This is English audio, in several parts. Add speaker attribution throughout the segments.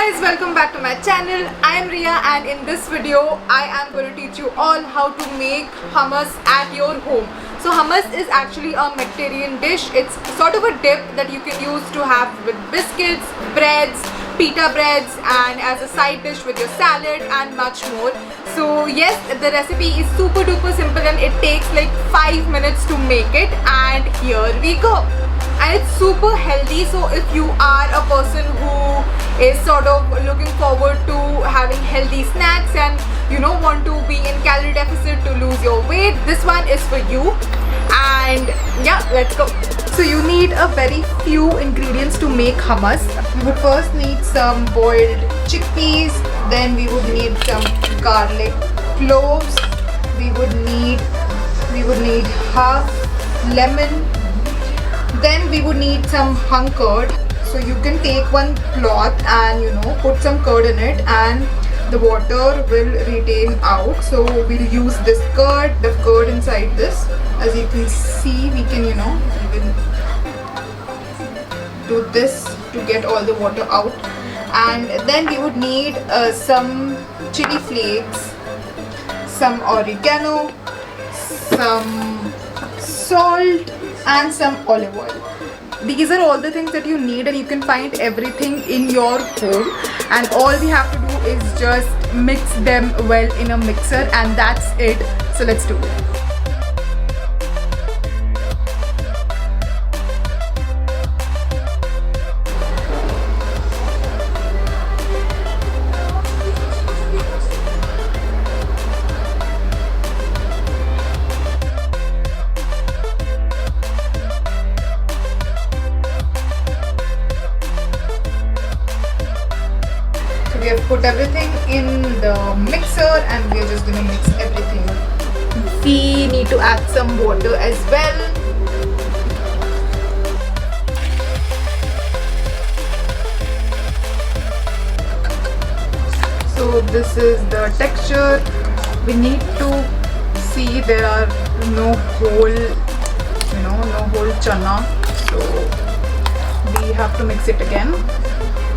Speaker 1: guys, welcome back to my channel. I am Riya and in this video I am going to teach you all how to make hummus at your home. So hummus is actually a Mediterranean dish. It's sort of a dip that you can use to have with biscuits, breads, pita breads and as a side dish with your salad and much more. So yes, the recipe is super duper simple and it takes like 5 minutes to make it, and here we go. And it's super healthy, so if you are a person who is sort of looking forward to having healthy snacks and want to be in calorie deficit to lose your weight, this one is for you. And yeah, let's go. So you need a very few ingredients to make hummus. We would first need some boiled chickpeas, then we would need some garlic cloves, we would need half lemon, then we would need some hung curd. So you can take one cloth and put some curd in it and the water will retain out. So we'll use this curd, the curd inside this. As you can see, we can even do this to get all the water out. And then we would need some chili flakes, some oregano, some salt and some olive oil. These are all the things that you need, and you can find everything in your home, and all we have to do is just mix them well in a mixer, and that's it. So let's do it. We have put everything in the mixer and we are just gonna mix everything. We need to add some water as well. So this is the texture. We need to see there are no whole, no whole chana. So we have to mix it again.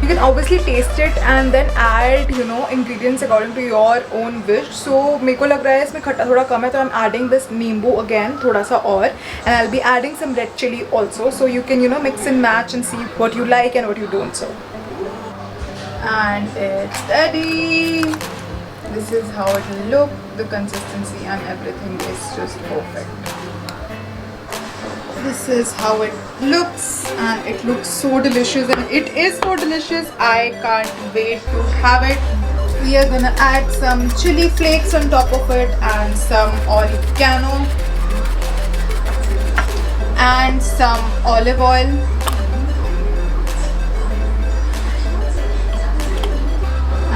Speaker 1: You can obviously taste it and then add ingredients according to your own wish. So मेरे को लग रहा है इसमें खट्टा थोड़ा कम है, तो I'm adding this नींबू again थोड़ा सा और, and I'll be adding some red chili also. So you can mix and match and see what you like and what you don't. So and it's ready. This is how it will look. The consistency and everything is just perfect. This is how it looks, and it looks so delicious, and it is so delicious. I can't wait to have it. We are gonna add some chili flakes on top of it and some oregano and some olive oil.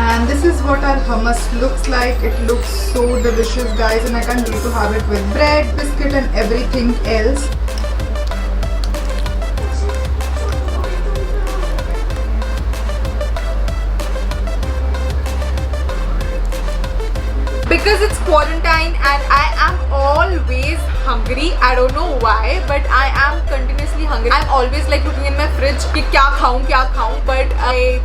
Speaker 1: And this is what our hummus looks like. It looks so delicious, guys, and I can't wait to have it with bread, biscuit and everything else. Because it's quarantine and I am always hungry. I don't know why, but I am continuously hungry. I'm always like looking in my fridge कि क्या खाऊं, but I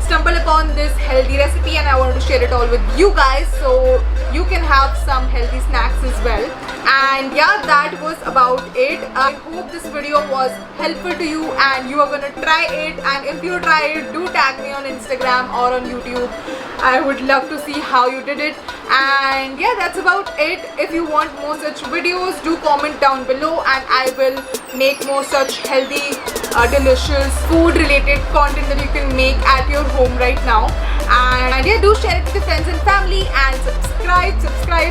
Speaker 1: stumbled upon this healthy recipe and I wanted to share it all with you guys so you can have some healthy snacks as well. And yeah, that was about it. I hope this video was helpful to you and you are gonna try it, and if you try it, do tag me on Instagram or on YouTube. I would love to see how you did it. And yeah, that's about it. If you want more such videos, do comment down below and I will make more such healthy, delicious food related content that you can make at your home right now. And yeah, do share it with your friends and family and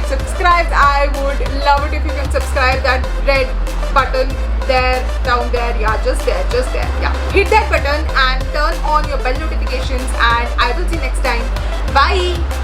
Speaker 1: subscribe. I would love it if you can subscribe. That red button there, down there, yeah, just there, yeah. Hit that button and turn on your bell notifications, and I will see you next time. Bye.